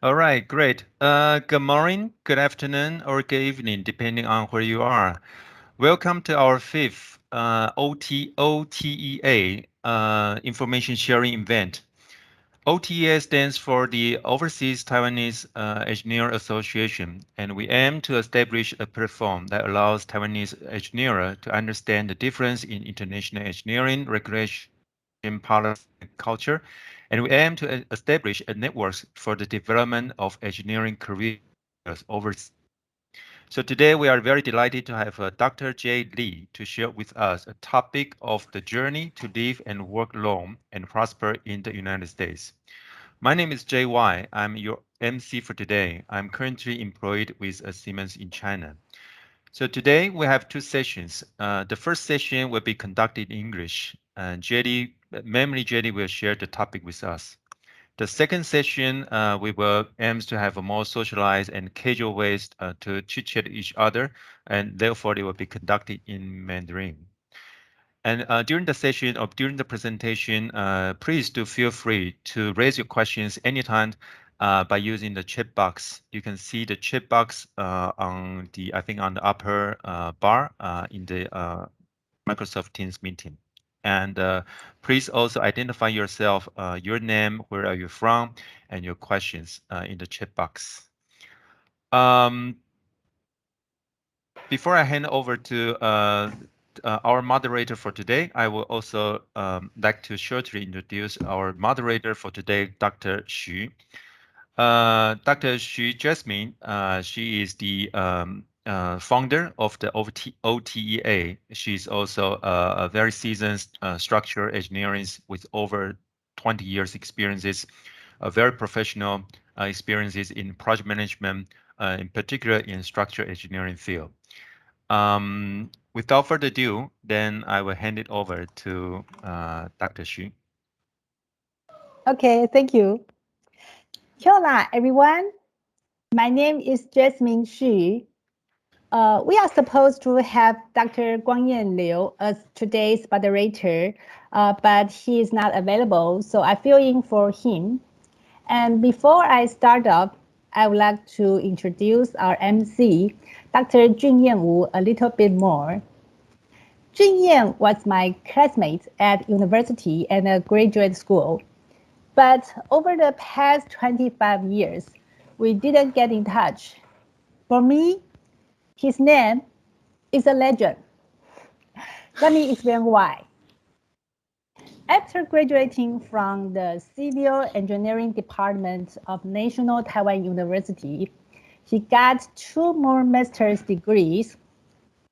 All right, great. Good morning, good afternoon, or good evening, depending on where you are. Welcome to our fifth OTEA information sharing event. OTEA stands for the Overseas Taiwanese Engineer Association, and we aim to establish a platform that allows Taiwanese engineers to understand the difference in international engineering regulation, policy, and culture, and we aim to establish a network for the development of engineering careers overseas. So today we are very delighted to have Dr. Jay Lin to share with us a topic of the journey to live and work long and prosper in the United States. My name is JY. I'm your MC for today. I'm currently employed with Siemens in China. So today we have two sessions. The first session will be conducted in English, and Memory JD will share the topic with us. The second session, we will aims to have a more socialized and casual ways to chit-chat each other, and therefore they will be conducted in Mandarin. And during the session or during the presentation, please do feel free to raise your questions anytime by using the chat box. You can see the chat box on the, I think on the upper bar in the Microsoft Teams meeting. And please also identify yourself, your name, where are you from, and your questions in the chat box. Um, Before I hand over to our moderator for today, I will also like to shortly introduce our moderator for today, Dr. Xu. Dr. Xu Jasmine, she is the founder of the OTEA. She's also a very seasoned structural engineering with over 20 years experiences, a very professional experiences in project management, in particular in structural engineering field. Without further ado, then I will hand it over to Dr. Xu. Okay, thank you. Hola, everyone. My name is Jasmine Xu. We are supposed to have Dr. Guangyan Liu as today's moderator, but he is not available, so I fill in for him. And before I start up, I would like to introduce our MC, Dr. Junyan Wu, a little bit more. Junyan was my classmate at university and a graduate school. But over the past 25 years, we didn't get in touch. For me, his name is a legend. Let me explain why. After graduating from the Civil Engineering Department of National Taiwan University, he got two more master's degrees.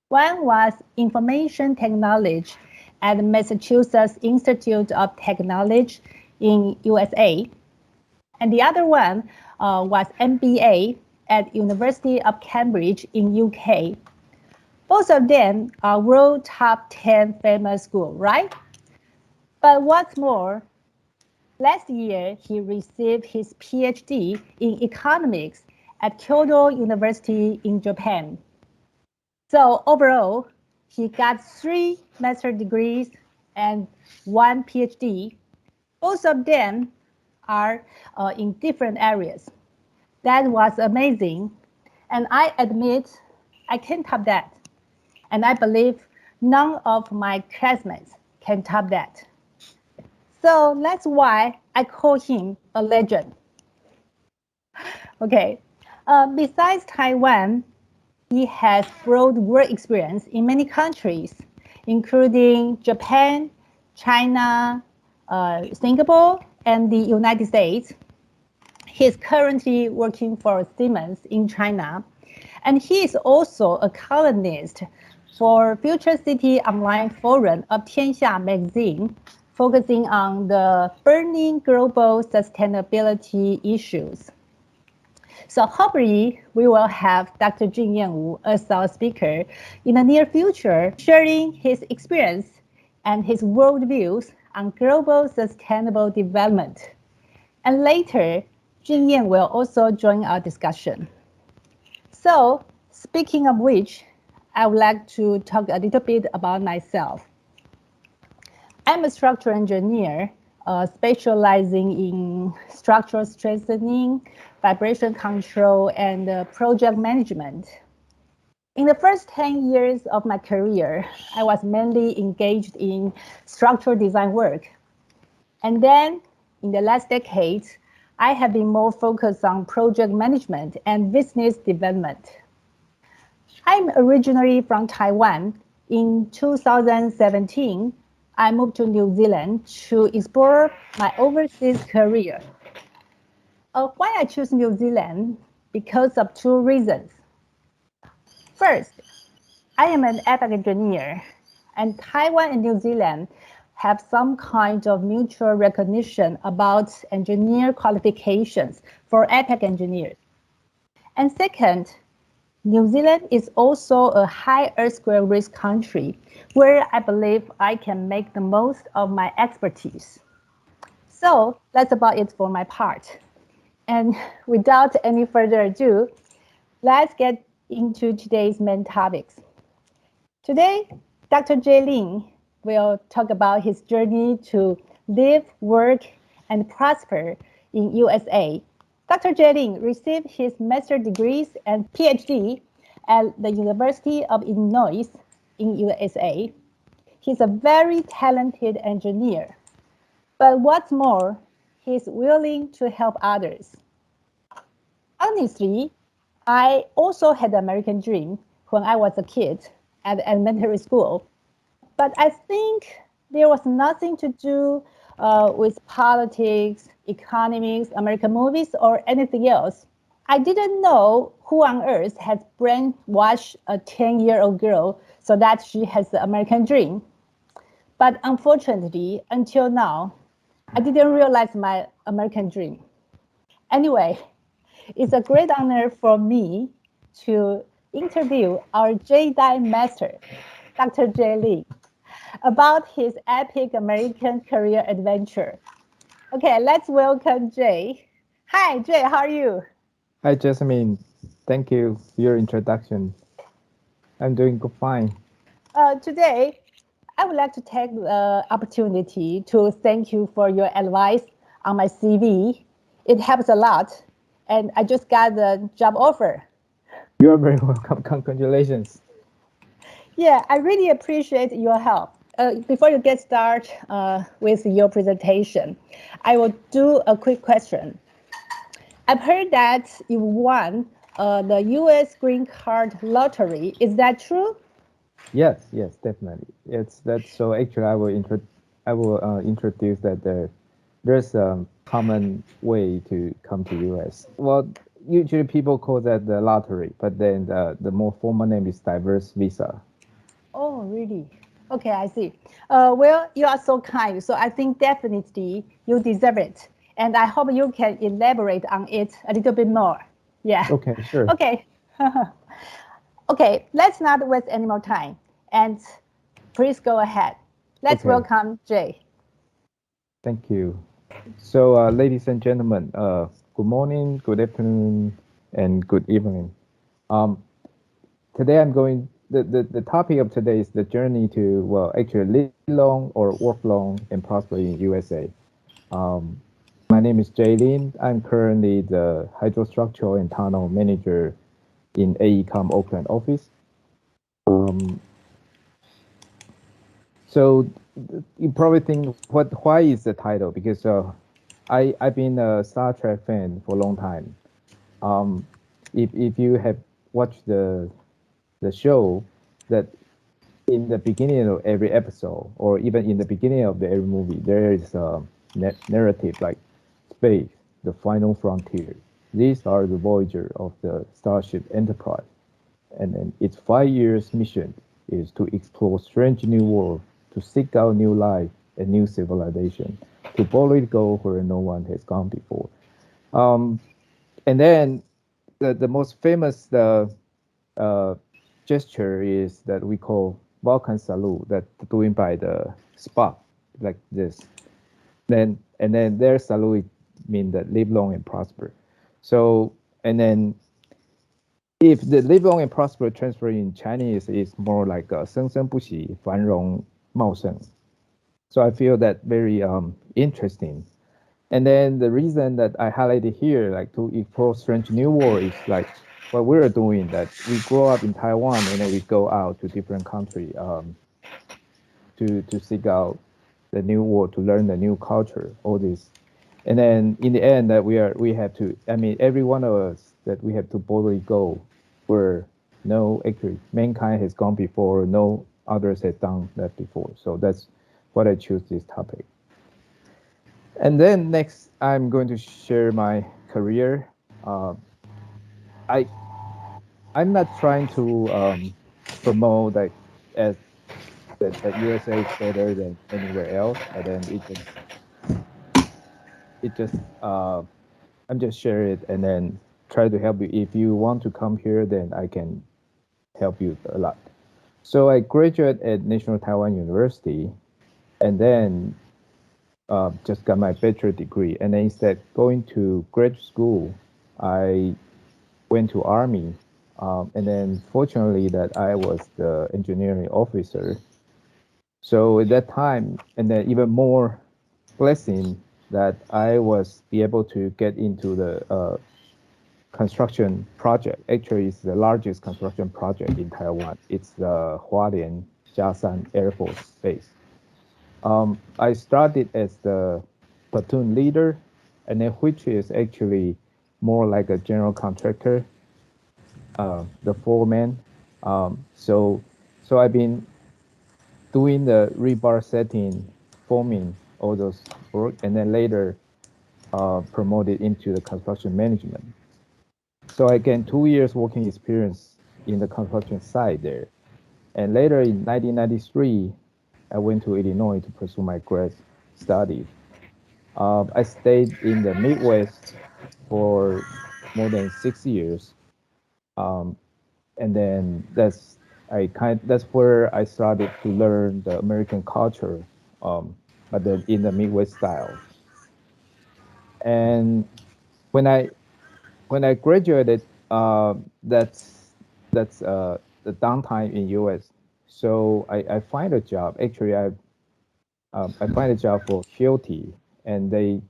One was Information Technology at Massachusetts Institute of Technology in USA, and the other one was MBA at University of Cambridge in UK. Both of them are world top 10 famous schools, right? But what's more, last year he received his PhD in economics at Kyoto University in Japan. So overall, he got 3 master's degrees and 1 PhD. Both of them are in different areas. That was amazing. And I admit I can top that. And I believe none of my classmates can top that. So that's why I call him a legend. Okay. Besides Taiwan, he has broad work experience in many countries, including Japan, China, Singapore, and the United States. He's currently working for Siemens in China, and he is also a columnist for Future City Online Forum of Tianxia magazine, focusing on the burning global sustainability issues. So hopefully we will have Dr. Junyan Wu as our speaker in the near future, sharing his experience and his worldviews on global sustainable development. And later, Junyan will also join our discussion. So, speaking of which, I would like to talk a little bit about myself. I'm a structural engineer specializing in structural strengthening, vibration control, and project management. In the first 10 years of my career, I was mainly engaged in structural design work. And then in the last decade, I have been more focused on project management and business development. I'm originally from Taiwan. In 2017, I moved to New Zealand to explore my overseas career. Why I choose New Zealand? Because of two reasons. First, I am an epic engineer, and Taiwan and New Zealand have some kind of mutual recognition about engineer qualifications for epic engineers. And second, New Zealand is also a high earthquake risk country where I believe I can make the most of my expertise. So that's about it for my part. And without any further ado, let's get into today's main topics. Today, Dr. Jay Lin will talk about his journey to live, work, and prosper in USA. Dr. Jay Lin received his master's degrees and PhD at the University of Illinois in USA. He's a very talented engineer. But what's more, he's willing to help others. Honestly, I also had the American dream when I was a kid at elementary school. But I think there was nothing to do with politics, economics, American movies, or anything else. I didn't know who on earth has brainwashed a 10-year-old girl so that she has the American dream. But unfortunately, until now, I didn't realize my American dream. Anyway, it's a great honor for me to interview our JDI master, Dr. Jay Lin, about his epic American career adventure. Okay, let's welcome Jay. Hi, Jay, how are you? Hi, Jasmine. Thank you for your introduction. I'm doing fine. Today, I would like to take the opportunity to thank you for your advice on my CV. It helps a lot, and I just got the job offer. You are very welcome. Congratulations. Yeah, I really appreciate your help. Before you get started with your presentation, I will do a quick question. I've heard that you won the U.S. Green Card lottery. Is that true? Yes, definitely. It's that. So actually, I will introduce that there's a common way to come to US. Well, usually people call that the lottery, but then the more formal name is diverse visa. Oh, really? Okay, I see. Well, you are so kind. So I think definitely you deserve it. And I hope you can elaborate on it a little bit more. Yeah. Okay, sure. Okay. Okay, let's not waste any more time. And please go ahead. Let's Okay, welcome Jay. thank you. So, ladies and gentlemen, good morning, good afternoon, and good evening. Um, Today I'm going the topic of today is the journey to well actually live long or work long and prosper in USA. Um, my name is Jay Lin. I'm currently the hydrostructural and tunnel manager in AECOM Oakland office. Um, so you probably think what why is the title? Because I've been a Star Trek fan for a long time. Um, if you have watched the show, that in the beginning of every episode, or even in the beginning of every movie, there is a narrative like space, the final frontier. These are the Voyager of the Starship Enterprise, and then its 5 years mission is to explore strange new world, to seek out new life and new civilization, to boldly go where no one has gone before. Um, and then the most famous uh, gesture is that we call Vulcan salute, that doing by the Spock, like this. And then their salute mean that live long and prosper. So and then if the live long and prosper transfer in Chinese is more like 生生不息,繁荣茂盛. So I feel that very interesting. And then the reason that I highlighted here, like to explore strange new world, is like what we're doing. That we grow up in Taiwan and then we go out to different country to seek out the new world, to learn the new culture, all this. And then in the end, that we have to. I mean, every one of us that we have to boldly go where no actually mankind has gone before, no others have done that before. So that's what I choose this topic. And then next, I'm going to share my career. Uh, I I'm not trying to promote like as that USA is better than anywhere else, but then it just I'm just share it and then try to help you. If you want to come here, then I can help you a lot. So I graduated at National Taiwan University, and then just got my bachelor degree. And then instead going to grad school, I went to Army, and then fortunately that I was the engineering officer. So at that time, and then even more blessing that I was be able to get into the construction project. Actually, it's the largest construction project in Taiwan. It's the Hualien Jiasan Air Force Base. I started as the platoon leader, and then which is actually more like a general contractor, the foreman. So I've been doing the rebar setting, forming all those work, and then later promoted into the construction management. So I gained 2 years working experience in the construction site there. And later in 1993, I went to Illinois to pursue my grad study. I stayed in the Midwest for more than 6 years, um, and then that's where I started to learn the American culture, um, but then in the Midwest style. And when I when I graduated, that's the downtime in US. So I find a job. Actually, I find a job for Hilti, and they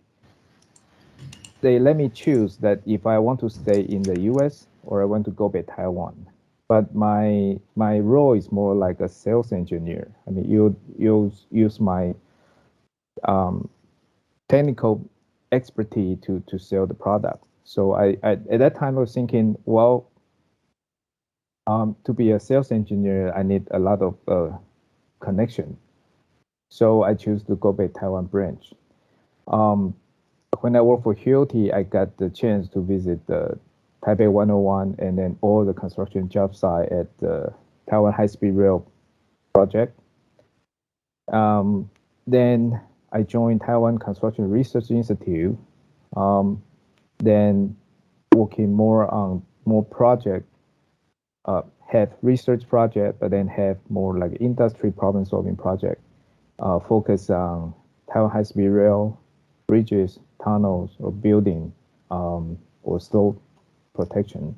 let me choose that if I want to stay in the US or I want to go back Taiwan. But my role is more like a sales engineer. I mean, you use my um, technical expertise to sell the product. So I at that time I was thinking, well, to be a sales engineer, I need a lot of connection. So I choose to go back Taiwan branch. Um, when I worked for Hilti, I got the chance to visit the Taipei 101 and then all the construction job site at the Taiwan High Speed Rail project. Um, then I joined Taiwan Construction Research Institute. Um, then working more on more project, have research project, but then have more like industry problem solving project, focus on Taiwan high speed rail, bridges, tunnels, or building, or slope protection.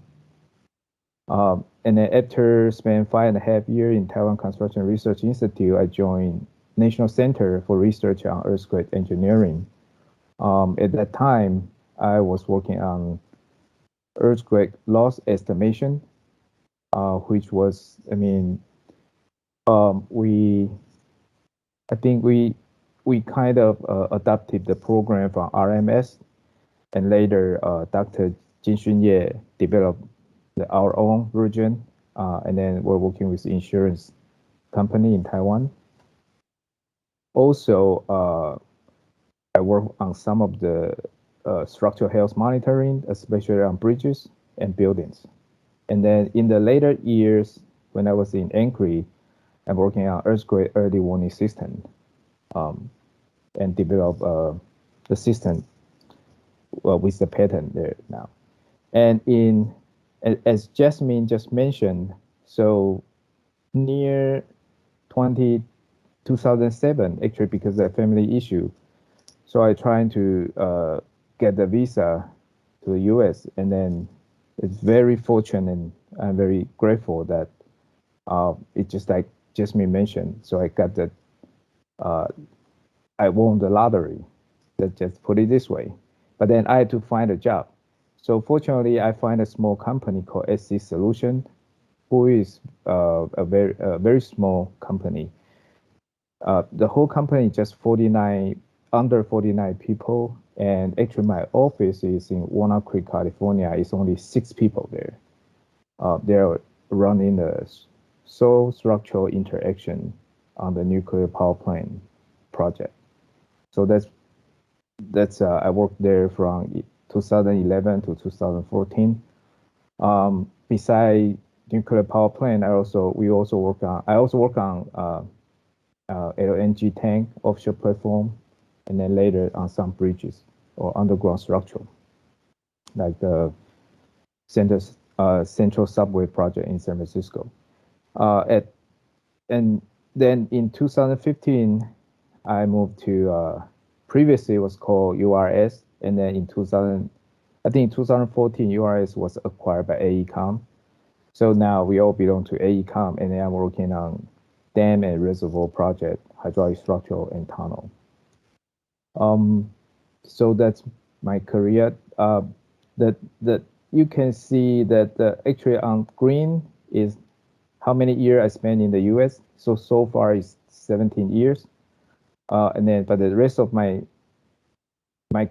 And then after spending 5.5 years in Taiwan Construction Research Institute, I joined National Center for Research on Earthquake Engineering. At that time, I was working on earthquake loss estimation, which was, I mean, we, I think we kind of adopted the program from RMS, and later Dr. Jin Xunye developed our own version, and then we're working with insurance company in Taiwan. Also, I work on some of the structural health monitoring, especially on bridges and buildings. And then in the later years, when I was in Anchorage, I'm working on earthquake early warning system, um, and develop the system with the pattern there now. And as Jasmine just mentioned, so near 20, 2007, actually because of the family issue, so I trying to get the visa to the US, and then it's very fortunate and I'm very grateful that it just like Jasmine mentioned. So I got the uh, I won the lottery Let's just put it this way. But then I had to find a job. So fortunately, I find a small company called SC Solution, who is a very small company. The whole company is just 49, under 49 people. And actually, my office is in Walnut Creek, California. It's only 6 people there. They're running the soil structural interaction on the nuclear power plant project. So I worked there from 2011 to 2014. Beside nuclear power plant, I also work on LNG tank offshore platform, and then later on some bridges or underground structure, like the Central Subway project in San Francisco. And then in 2015, I moved to previously it was called URS, and then in 2014, URS was acquired by AECOM. So now we all belong to AECOM, and then I'm working on dam and reservoir project, hydraulic structure, and tunnel. So that's my career. That you can see that actually on green is how many years I spent in the U.S. So far is 17 years, and then but the rest of my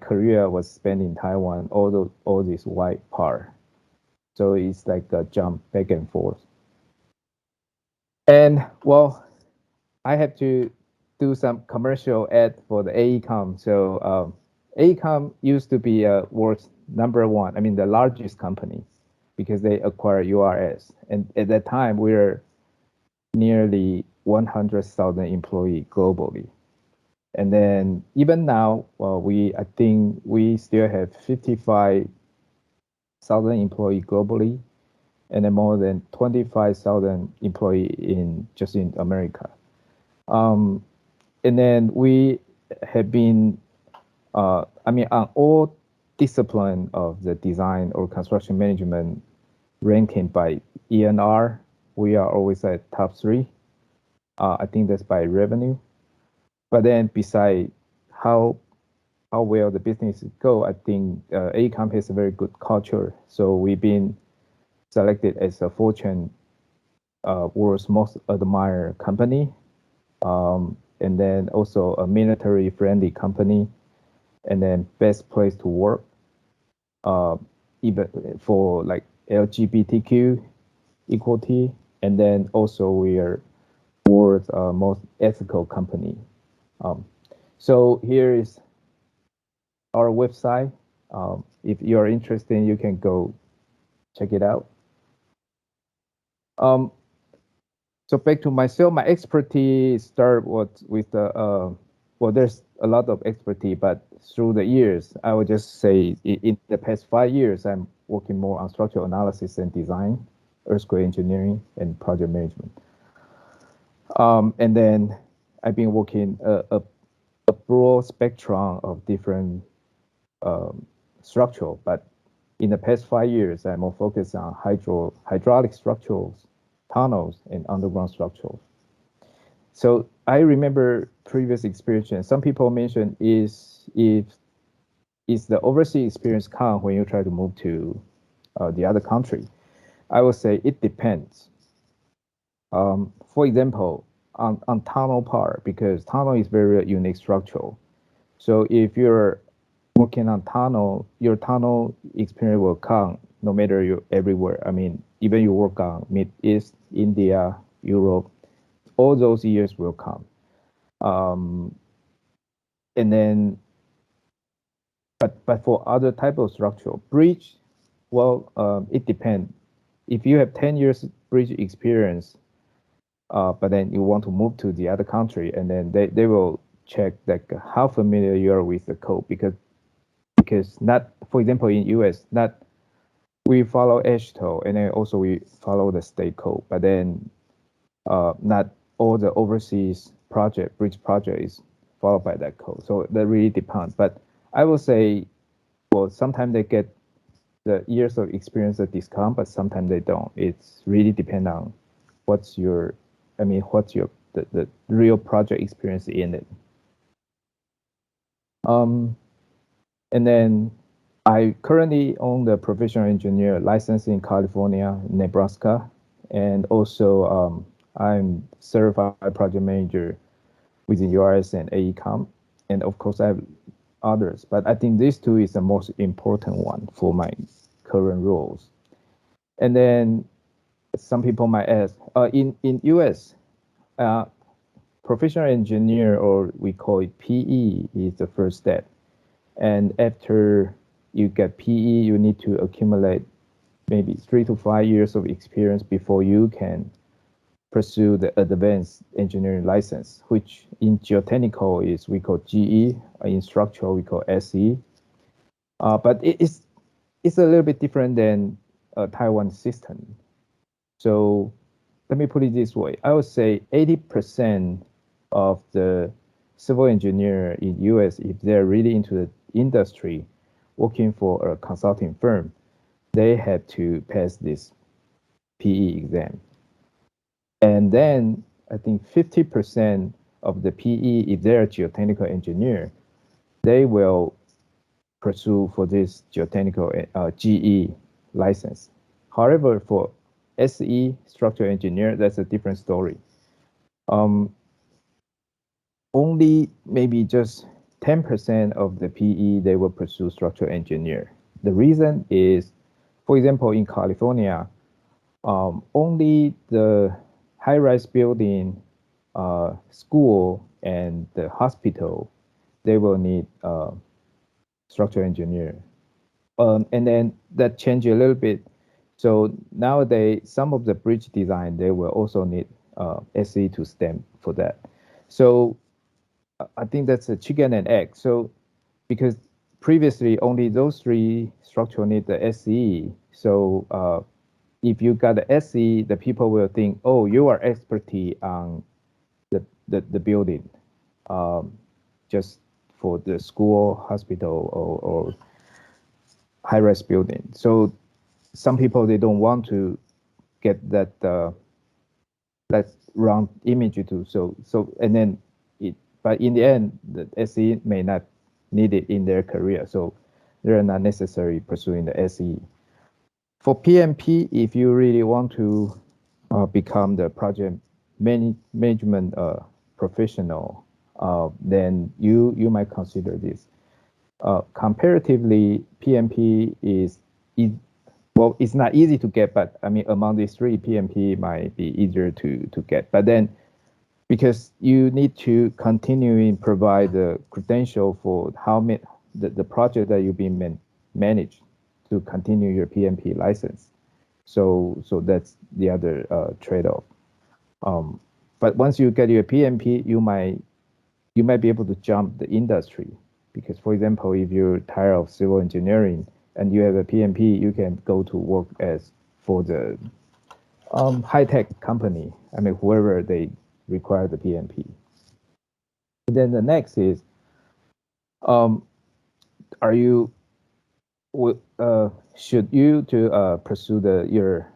career was spent in Taiwan. All this white part, so it's like a jump back and forth. And well, I have to do some commercial ad for the AECOM. So AECOM used to be world's #1, I mean the largest company, because they acquired URS, and at that time we were nearly 100,000 employees globally. And then even now, I think we still have 55,000 employees globally, and then more than 25,000 employees in America. And then we have been, on all discipline of the design or construction management ranking by ENR, we are always at top 3. I think that's by revenue. But then beside how well the business go, I think AECOM has a very good culture. So we've been selected as a Fortune world's most admired company, and then also a military-friendly company, and then best place to work, even for like LGBTQ equality, and then also we are world's most ethical company. So here is our website. If you are interested, you can go check it out. So back to myself, my expertise started with the there's a lot of expertise, but through the years, I would just say in the past 5 years, I'm working more on structural analysis and design, earthquake engineering, and project management. And then I've been working a broad spectrum of different structural, but in the past 5 years, I'm more focused on hydraulic structures, tunnels, and underground structures. So I remember previous experience. Some people mentioned is the overseas experience count when you try to move to the other country. I would say it depends. For example, on tunnel part, because tunnel is very unique structural. So if you're working on tunnel, your tunnel experience will count no matter you're everywhere. I mean, even you work on Mid East, India, Europe, all those years will count. And then, but for other type of structural bridge, well, it depends. If you have 10 years bridge experience, but then you want to move to the other country, and then they will check like how familiar you are with the code, because not, for example, in US, not we follow AASHTO, and then also we follow the state code, but then not all the overseas bridge project is followed by that code. So that really depends. But I will say, well, sometimes they get the years of experience at discount, but sometimes they don't. It's really depend on what's the real project experience in it. Um, and then I currently own the professional engineer license in California, Nebraska, and also I'm certified project manager within URS and AECOM, and of course I have others, but I think these two is the most important one for my current roles. And then some people might ask, in US, uh, professional engineer, or we call it PE, is the first step. And after you get PE, you need to accumulate maybe 3 to 5 years of experience before you can pursue the advanced engineering license, which in geotechnical is we call GE, in structural we call SE. But it's a little bit different than a Taiwan system. So let me put it this way. I would say 80% of the civil engineer in US, if they're really into the industry, working for a consulting firm, they have to pass this PE exam. And then I think 50% of the PE, if they're a geotechnical engineer, they will pursue for this geotechnical GE license. However, for SE, structural engineer, that's a different story. Um, Only maybe just 10% of the PE they will pursue structural engineer. The reason is, for example, in California, only the high-rise building, school, and the hospital, they will need structural engineer. And then that changed a little bit. So nowadays, some of the bridge design, they will also need SE to stamp for that. So I think that's a chicken and egg. So because previously only those three structural need the SE. So if you got the SE, the people will think, oh, you are expertise on the building, um, just for the school, hospital, or high-rise building. So some people, they don't want to get that round image too. So and then but in the end, the SE may not need it in their career, so they're not necessarily pursuing the SE. For PMP, if you really want to become the project management professional, then you might consider this. Comparatively, PMP well, it's not easy to get, but I mean, among these three, PMP might be easier to get. But then, because you need to continuing provide the credential for how many the project that you've been managed to continue your PMP license. So that's the other trade-off. But once you get your PMP, you might be able to jump the industry, because, for example, if you're tired of civil engineering and you have a PMP, you can go to work as for the high-tech company. I mean, whoever they require the PMP. And then the next is, um, are you should you to pursue your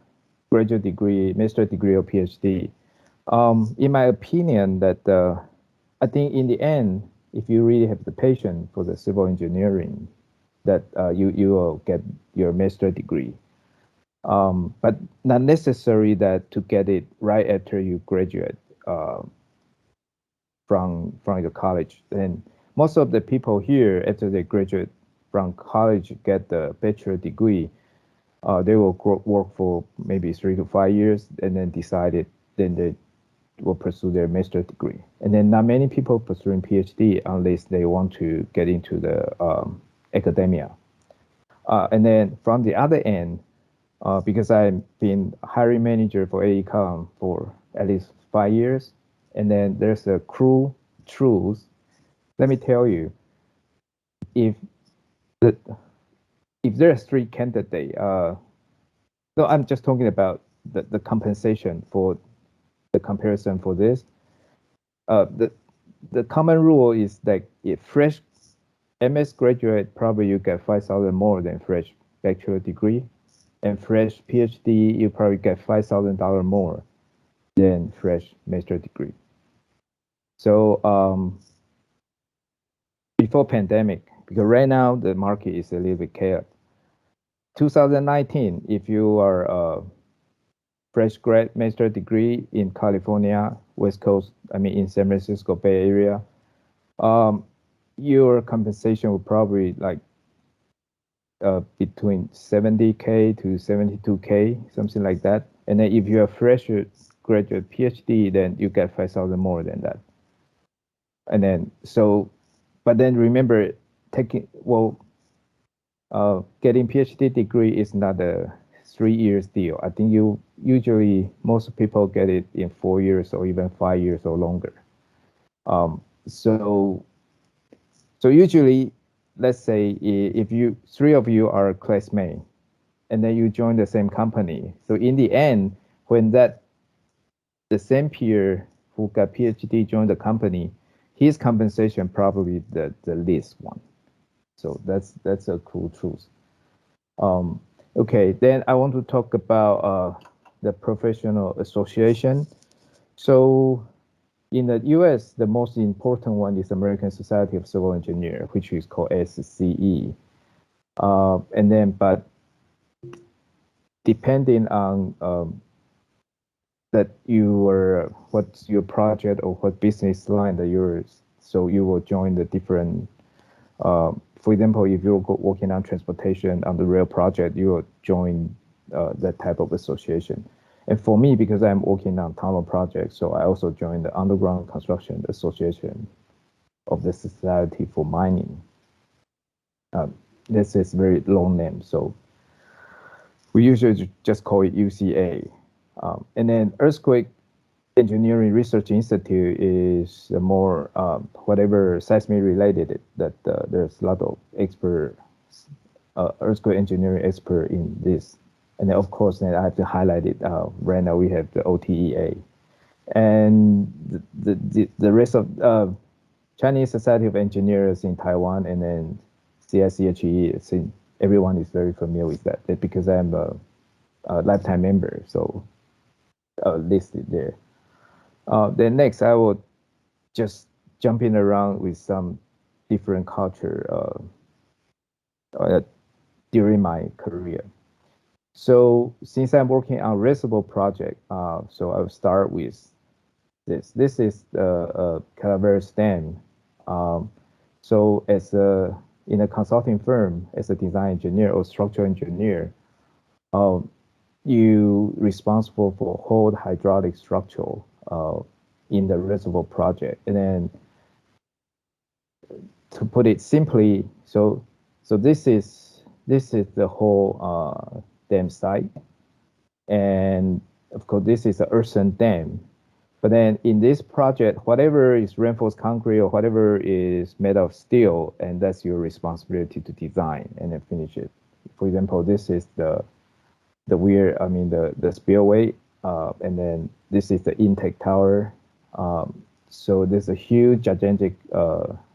graduate degree, master degree, or PhD? In my opinion, that I think in the end, if you really have the passion for the civil engineering, that you will get your master degree. But not necessary that to get it right after you graduate from your college. And most of the people here, after they graduate from college, get the bachelor degree, they will work for maybe 3 to 5 years, and then decided then they will pursue their master degree. And then not many people pursuing PhD unless they want to get into the academia. And then from the other end, because I've been hiring manager for AECOM for at least 5 years, and then there's a cruel truth. Let me tell you, if the if there's three candidates, no, I'm just talking about the compensation for the comparison for this. The common rule is that if fresh MS graduate, probably you get 5,000 more than fresh bachelor degree, and fresh PhD, you probably get $5,000 more than fresh master degree. So before pandemic, because right now the market is a little bit chaotic. 2019, if you are a fresh grad master degree in California, West Coast, I mean in San Francisco Bay Area, your compensation will probably like between 70K to 72K, something like that. And then if you're a fresh graduate PhD, then you get 5,000 more than that. And then but then remember, getting PhD degree is not a 3 years deal. I think most people get it in 4 years or even 5 years or longer. So usually, let's say if three of you are classmates, and then you join the same company. So in the end, when the same peer who got PhD joined the company, his compensation probably the least one. So that's a cool truth. Okay, then I want to talk about the professional association. So in the US, the most important one is American Society of Civil Engineers, which is called SCE. And then, but depending on that what's your project or what business line that so you will join the different. For example, if you're working on transportation on the rail project, you will join that type of association. And for me, because I'm working on tunnel projects, so I also joined the Underground Construction Association of the Society for Mining. This is very long name, so we usually just call it UCA. And then Earthquake Engineering Research Institute is more whatever seismic related that there's a lot of earthquake engineering expert in this. And then of course, then I have to highlight it. Right now we have the OTEA, and the rest of Chinese Society of Engineers in Taiwan, and then CSCHE. Everyone is very familiar with that because I'm a lifetime member, so listed there. Then next, I will just jumping around with some different culture during my career. So since I'm working on reservoir project, so I'll start with this. This is the Calaveras Dam. So in a consulting firm, as a design engineer or structural engineer, you responsible for whole hydraulic structure in the reservoir project. And then to put it simply, so this is the whole dam site, and of course this is an earthen dam. But then in this project, whatever is reinforced concrete or whatever is made of steel, and that's your responsibility to design and then finish it. For example, this is the spillway, and then this is the intake tower. So there's a huge, gigantic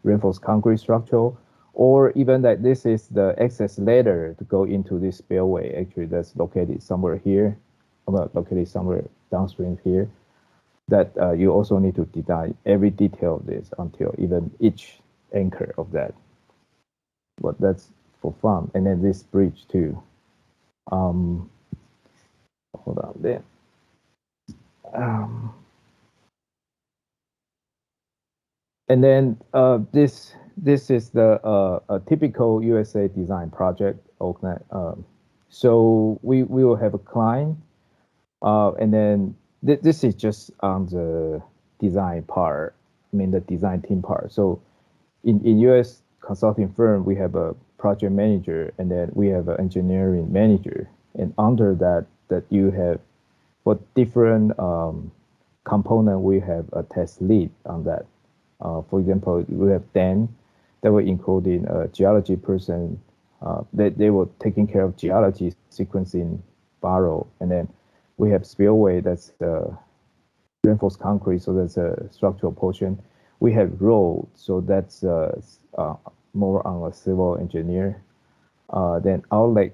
reinforced concrete structure, or even that this is the access ladder to go into this spillway. Actually, that's located somewhere here, located somewhere downstream here. That you also need to design every detail of this until even each anchor of that. But that's for fun. And then this bridge too. Hold on there. And then this is the a typical USA design project. So we will have a client, and then this is just on the design part. I mean the design team part. So in US consulting firm, we have a project manager, and then we have an engineering manager, and under that you have for different component, we have a test lead on that. For example, we have Dan that were including a geology person. They were taking care of geology, sequencing, borrow, and then we have spillway, that's the reinforced concrete, so that's a structural portion. We have road, so that's more on a civil engineer. Then outlet,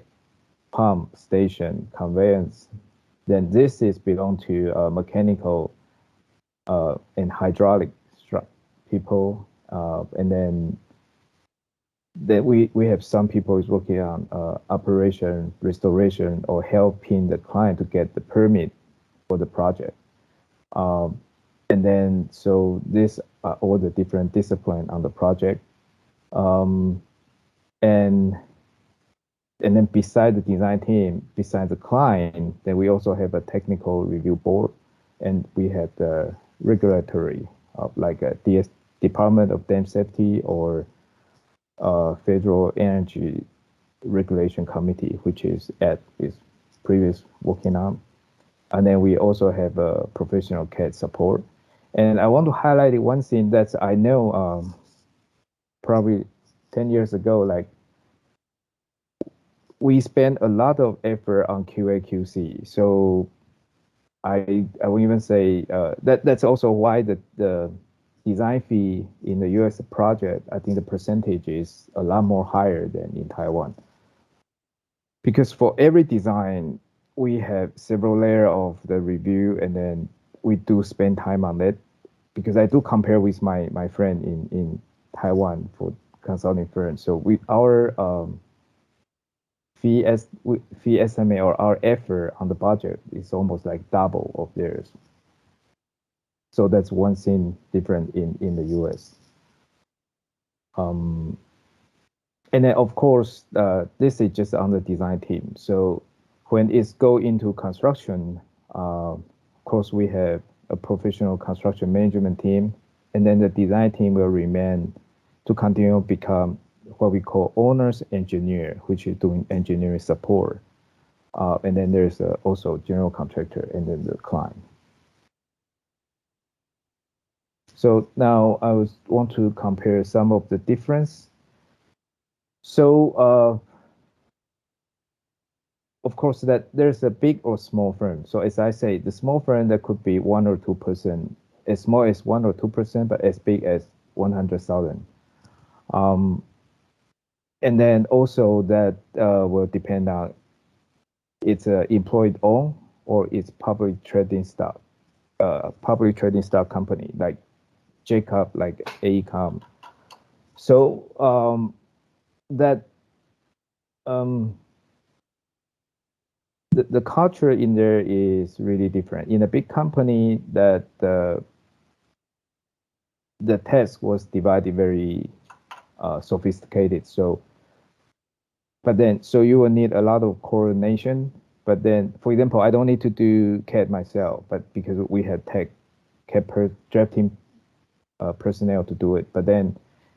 pump station, conveyance. Then this is belong to mechanical and hydraulic people, and then That we have some people is working on operation, restoration, or helping the client to get the permit for the project. Um, and then so these are all the different discipline on the project. Um, and and then beside the design team, beside the client, then we also have a technical review board, and we have the regulatory of like a DS Department of Dam Safety or Federal Energy Regulation Committee, which is at is previous working on. And then we also have a professional CAD support. And I want to highlight one thing that I know probably 10 years ago, like we spent a lot of effort on QA QC. So I will even say that's also why the design fee in the US project, I think the percentage is a lot more higher than in Taiwan. Because for every design, we have several layers of the review, and then we do spend time on it. Because I do compare with my friend in Taiwan for consulting firm. So we our fee estimate or our effort on the budget is almost like double of theirs. So that's one thing different in the US. Um, and then of course, this is just on the design team. So when it's go into construction, of course we have a professional construction management team, and then the design team will remain to continue become what we call owner's engineer, which is doing engineering support. And then there's also general contractor and then the client. So now I want to compare some of the difference. So of course that there's a big or small firm. So as I say, the small firm that could be 1 or 2%, as small as 1 or 2%, but as big as 100,000. Um, and then also that will depend on it's employed owned or it's public trading stock company like Jacob, like AECOM. So that um, the culture in there is really different. In a big company, that the task was divided very sophisticated. So, but then so you will need a lot of coordination. But then, for example, I don't need to do CAD myself, but because we have tech CAD drafting personnel to do it. But then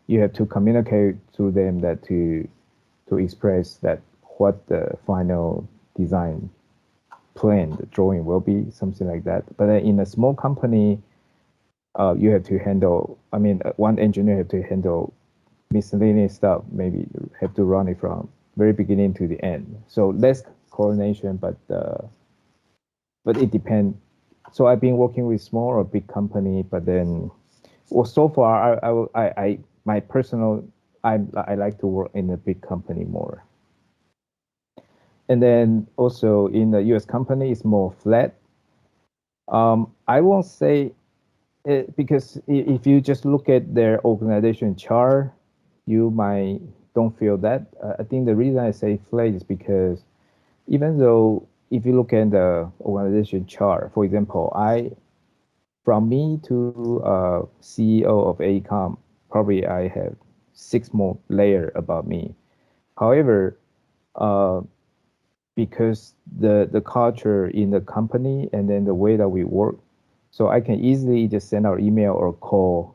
you have to communicate to them that to express that what the final design plan, the drawing will be, something like that. But then in a small company, you have to handle, I mean, one engineer have to handle miscellaneous stuff, maybe have to run it from very beginning to the end. So less coordination, but it depends. So I've been working with small or big company, but then, well, so far I my personal, I like to work in a big company more. And then also in the US company, it's more flat. I won't say it, because if you just look at their organization chart, you might don't feel that. I think the reason I say flat is because even though if you look at the organization chart, for example, from me to CEO of AECOM, probably I have 6 more layer about me. However, uh, because the culture in the company and then the way that we work, so I can easily just send out email or call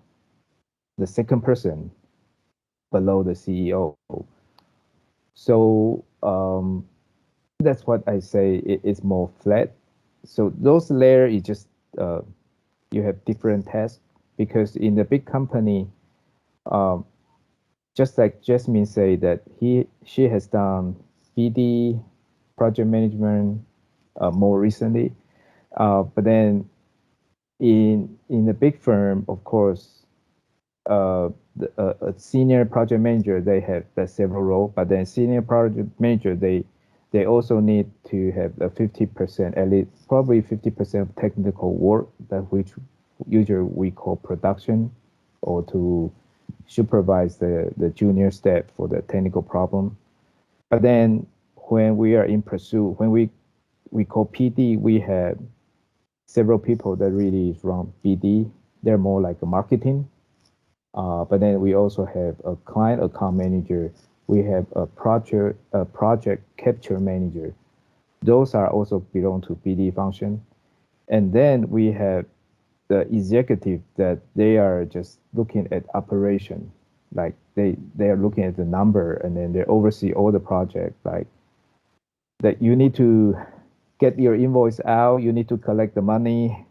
the second person below the CEO. So that's what I say. It's more flat. So those layer is just you have different tasks because in the big company, um, just like Jasmine said that she has done BD, project management more recently. But then in a big firm, of course, a senior project manager they have that several role, but then senior project manager they also need to have a 50%, at least probably 50% of technical work that which usually we call production, or to supervise the junior staff for the technical problem. But then when we are in pursuit, when we call PD, we have several people that really run BD. They're more like a marketing. But then we also have a client account manager. We have a project capture manager. Those are also belong to BD function. And then we have the executive that they are just looking at operation, like they are looking at the number and then they oversee all the project, like that you need to get your invoice out, you need to collect the money,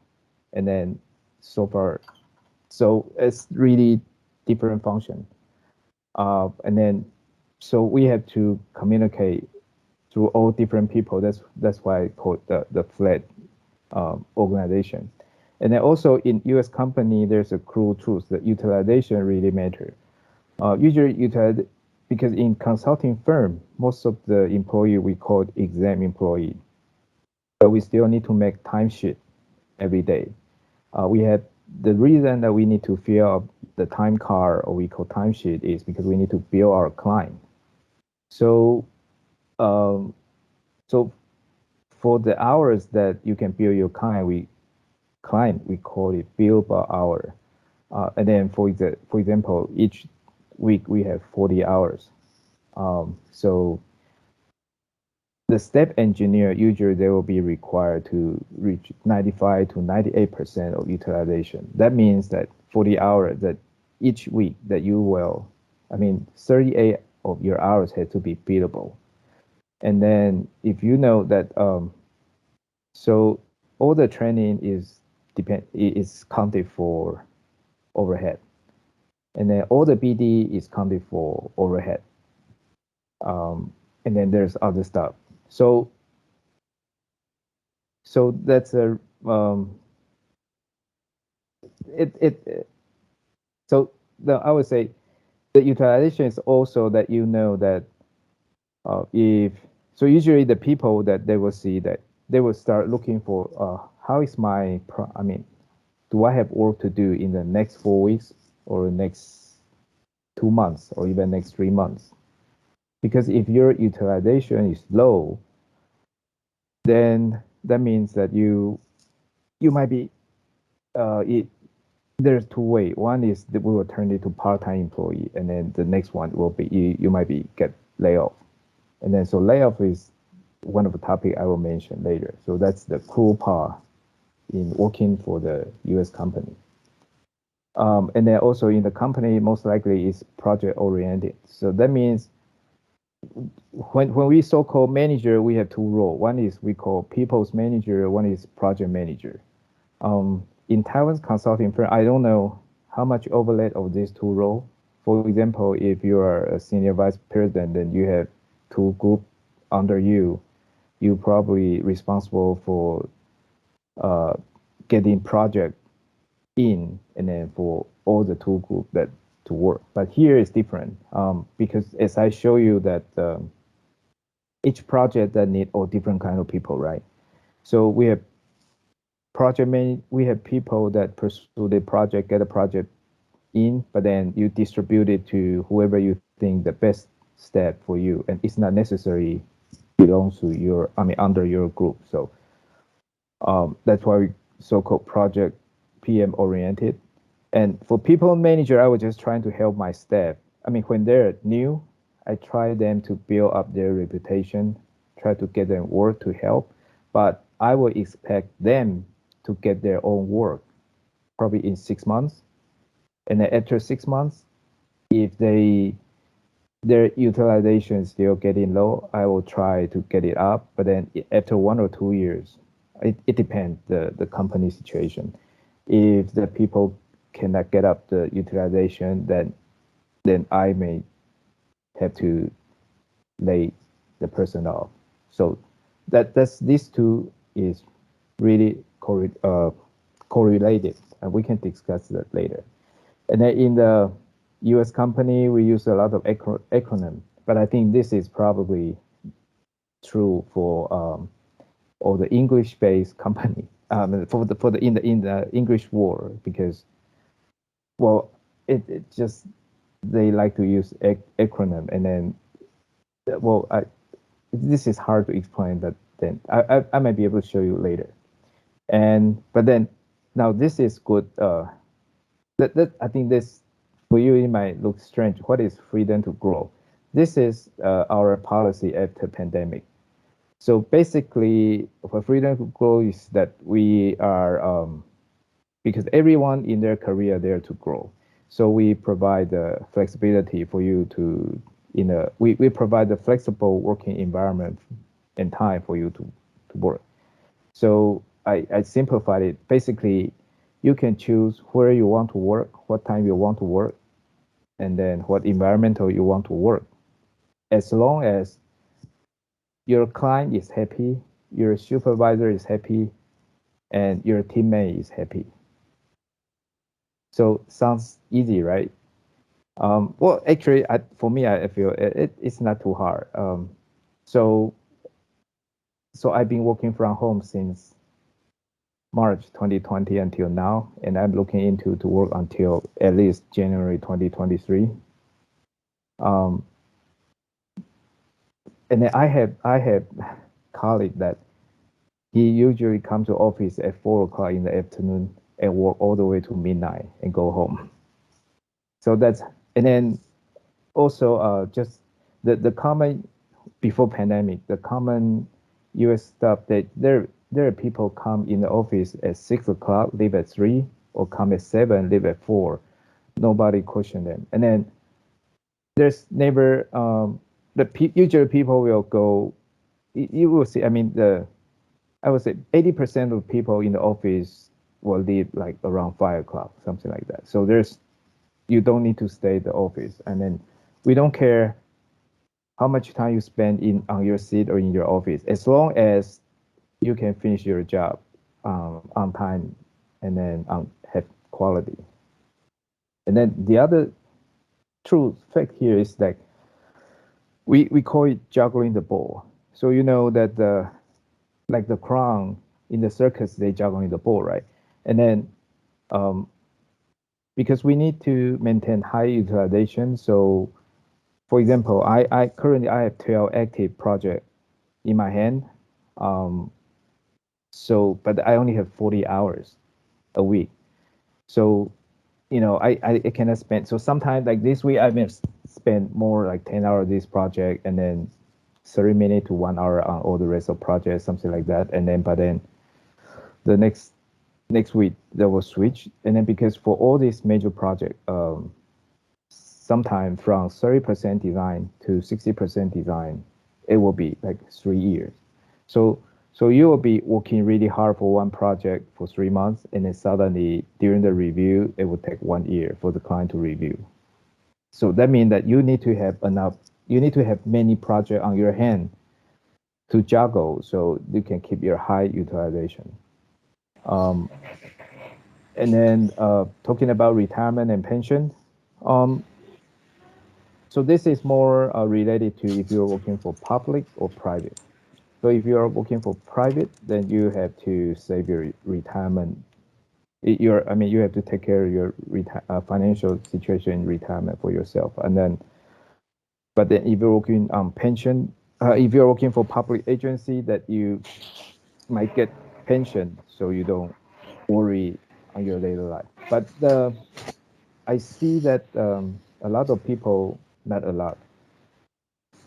and then so far. So it's really different function. And then so we have to communicate through all different people. That's why I call it the flat organization. And then also in U.S. company, there's a cruel truth that utilization really matter. Usually because in consulting firm, most of the employee we call exam employee, but we still need to make timesheet every day. We have the reason that we need to fill up the time card or we call timesheet is because we need to bill our client. So, um, so for the hours that you can bill your client we call it bill per hour. And then for example, each week we have 40 hours. So the step engineer usually they will be required to reach 95 to 98% of utilization. That means that 40 hours that each week that you will, 38 of your hours had to be billable. And then if you know that, so all the training is counted for overhead, and then all the BD is counted for overhead. And then there's other stuff. So that's a it it so I would say the utilization is also that you know that if so usually the people that they will see that they will start looking for how is do I have work to do in the next 4 weeks or the next 2 months or even next 3 months? Because if your utilization is low, then that means that you might be it there's two ways. One is that we will turn it to part-time employee, and then the next one will be you might be get laid off. And then so layoff is one of the topic I will mention later. So that's the cruel part in working for the U.S. company. And then also in the company, most likely is project oriented. So that means when we so-called manager, we have two roles. One is we call people's manager. One is project manager. In Taiwan's consulting firm, I don't know how much overlap of these two roles. For example, if you are a senior vice president, then you have two groups under you. You probably responsible for getting project in, and then for all the two group that to work. But here is different because as I show you that each project that need all different kind of people, right? So we have we have people that pursue the project, get a project in, but then you distribute it to whoever you think the best step for you, and it's not necessarily belongs to under your group. So that's why we so-called project PM oriented. And for people manager, I was just trying to help my staff. When they're new, I try them to build up their reputation, try to get them work to help, but I will expect them to get their own work probably in 6 months. And then after 6 months, if their utilization is still getting low, I will try to get it up. But then after 1 or 2 years, it depends the company situation. If the people cannot get up the utilization, then I may have to lay the person off. So that's these two is really correlated, and we can discuss that later. And then in the U.S. company, we use a lot of acronym, but I think this is probably true for all the English-based company for the in the English world, because well it just they like to use acronym, and then well, this is hard to explain, but then I might be able to show you later. And but then now this is good. That I think this for you it might look strange. What is freedom to grow? This is our policy after pandemic. So basically, for freedom to grow is that we are because everyone in their career there to grow. So we provide the flexibility for you to we provide the flexible working environment and time for you to work. So I simplified it. Basically, you can choose where you want to work, what time you want to work, and then what environmental you want to work. As long as your client is happy, your supervisor is happy, and your teammate is happy. So sounds easy, right? Well, actually, for me, I feel it's not too hard. So so I've been working from home since March 2020 until now, and I'm looking into to work until at least January 2023. Um, and then I have colleague that he usually comes to office at 4 o'clock in the afternoon and work all the way to midnight and go home. So that's and then also just the common before pandemic, the common US stuff that there are people come in the office at 6 o'clock, leave at 3, or come at 7, leave at 4. Nobody question them. And then there's never usually people will go. You will see. I mean, I would say 80% of people in the office will leave like around 5 o'clock, something like that. So you don't need to stay at the office, and then we don't care how much time you spend in on your seat or in your office, as long as you can finish your job on time and then have quality. And then the other true fact here is that we call it juggling the ball. So you know that like the clown in the circus, they juggling the ball, right? And then um, because we need to maintain high utilization. So for example, I currently I have 12 active projects in my hand. Um, so but I only have 40 hours a week. So I cannot spend. So sometimes like this week I may spend more like 10 hours this project, and then 30 minutes to 1 hour on all the rest of projects, something like that. And then but then the next week they will switch. And then because for all these major projects, sometime from 30% design to 60% design, it will be like 3 years. So so you will be working really hard for one project for 3 months, and then suddenly during the review, it will take 1 year for the client to review. So that means that you need to have enough, you need to have many projects on your hand to juggle so you can keep your high utilization. Um, and then talking about retirement and pension, um, so this is more related to if you're working for public or private. So if you are working for private, then you have to save your retirement. I mean, you have to take care of your financial situation in retirement for yourself. And then, but then if you're working on pension, if you're working for public agency, that you might get pension, so you don't worry on your daily life. But I see that a lot of people, not a lot.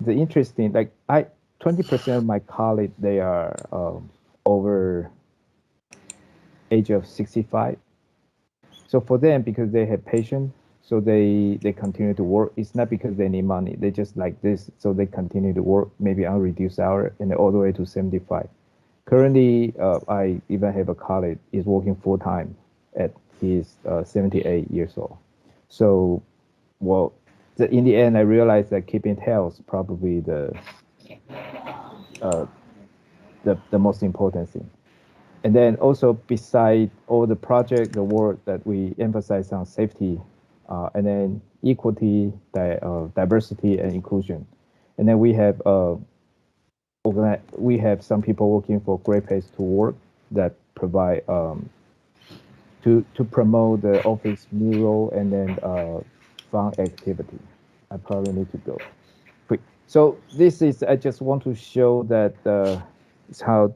The interesting, like 20% of my colleagues, they are over age of 65. So for them, because they have patience, so they continue to work. It's not because they need money. They just like this, so they continue to work, maybe on reduced hour, and all the way to 75. Currently, I even have a colleague is working full time at his 78 years old. So, well, in the end, I realized that keeping health probably uh, the most important thing. And then also beside all the project, the work that we emphasize on safety, and then equity, diversity, and inclusion. And then we have some people working for Great Place to Work that provide to promote the office mural, and then fun activity. I probably need to go quick. So this is, I just want to show that it's how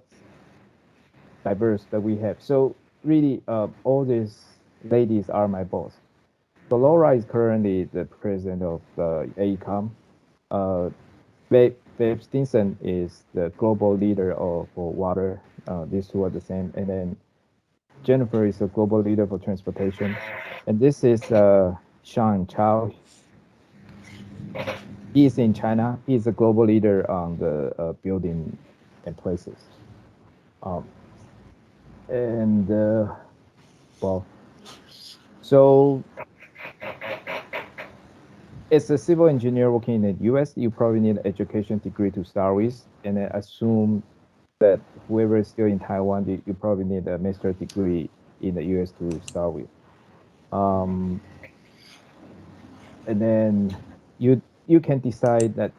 diverse that we have. So really, all these ladies are my boss. So Laura is currently the president of AECOM. Uh, Babe Stinson is the global leader for water. These two are the same. And then Jennifer is the global leader for transportation. And this is Sean Chow. He's in China. He's a global leader on the building and places. Um, and well, so as a civil engineer working in the US, you probably need an education degree to start with. And I assume that whoever is still in Taiwan, you probably need a master's degree in the US to start with. Um, and then you can decide that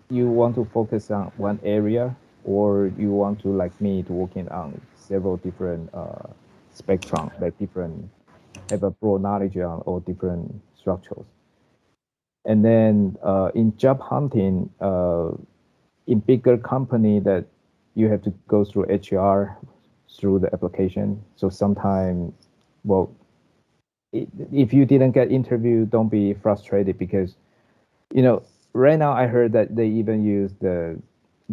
you want to focus on one area, or you want to, like me, to working on several different spectrum, like different, have a broad knowledge on all different structures. And then in job hunting, in bigger company, that you have to go through HR through the application. So sometimes, well, if you didn't get interviewed, don't be frustrated, because right now I heard that they even use the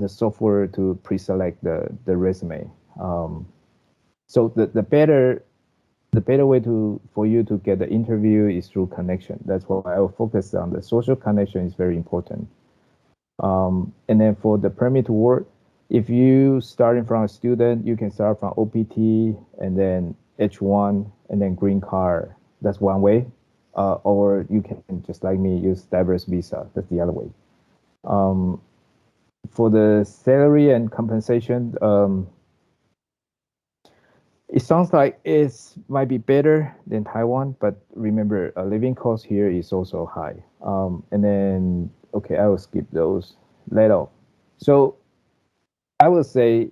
software to pre-select the resume. So the better way for you to get the interview is through connection. That's why I will focus on the social connection is very important. And then for the permit to work, if you starting from a student, you can start from OPT and then H1 and then green card. That's one way. Or you can, just like me, use diverse visa. That's the other way. For the salary and compensation, it sounds like it might be better than Taiwan, but remember, living cost here is also high. And then, okay, I will skip those later. So I will say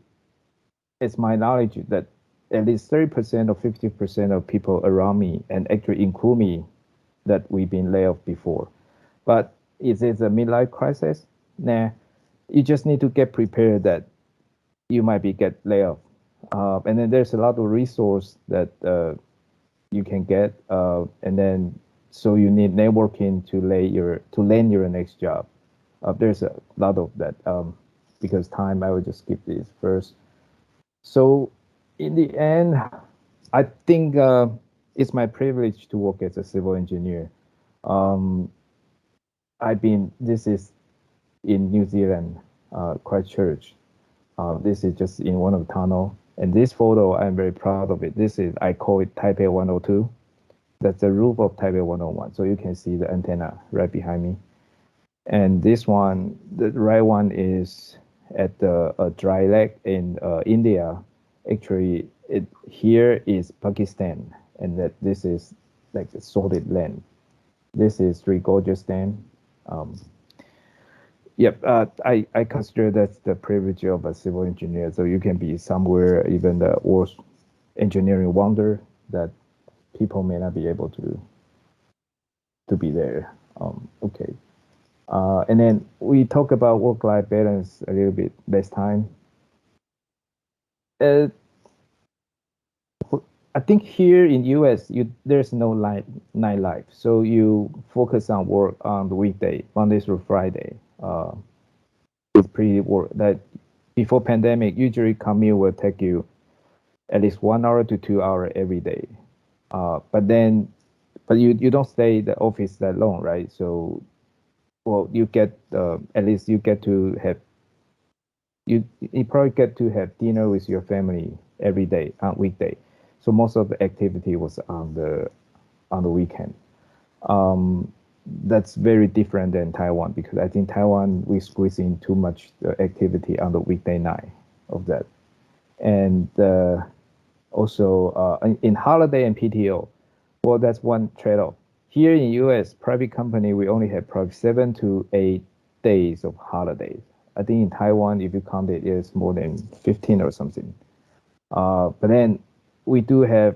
it's my knowledge that at least 30% or 50% of people around me, and actually include me, that we've been laid off before. But is it a midlife crisis? Nah, you just need to get prepared that you might be get laid off. And then there's a lot of resource that you can get, and then so you need networking to land your next job. There's a lot of that. Because time, I will just skip this first. So in the end, I think it's my privilege to work as a civil engineer. Um, this is in New Zealand, Christchurch. This is just in one of the tunnel. And this photo, I'm very proud of it. I call it Taipei 102. That's the roof of Taipei 101. So you can see the antenna right behind me. And this one, the right one, is at the dry lake in India. Actually, here is Pakistan, and that this is like the solid land. This is Three Gorges Dam. Um, Yep, I consider that's the privilege of a civil engineer. So you can be somewhere, even the worst engineering wonder, that people may not be able to be there. Okay. And then we talk about work-life balance a little bit less time. Uh, I think here in US, there's no nightlife, so you focus on work on the weekday, Monday through Friday. It's pretty work that before pandemic, usually commute will take you at least 1 hour to 2 hours every day. But you don't stay in the office that long, right? So, well, you get at least you get to have you probably get to have dinner with your family every day on weekday. So most of the activity was on the weekend. That's very different than Taiwan, because I think Taiwan we squeeze in too much activity on the weekday night of that, and also in holiday and PTO. Well, that's one trade-off. Here in US, private company, we only have probably 7 to 8 days of holidays. I think in Taiwan, if you count it, it's more than 15 or something. But then we do have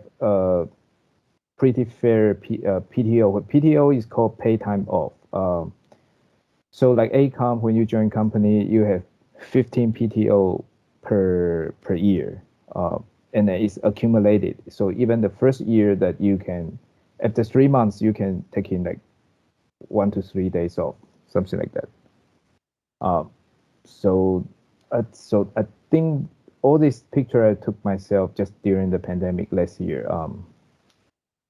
pretty fair PTO. What PTO is called pay time off. So like ACOM, when you join company, you have 15 PTO per year, and then it's accumulated. So even the first year that you can, after 3 months, you can take in like 1 to 3 days off, something like that. So, so I think all this picture I took myself just during the pandemic last year.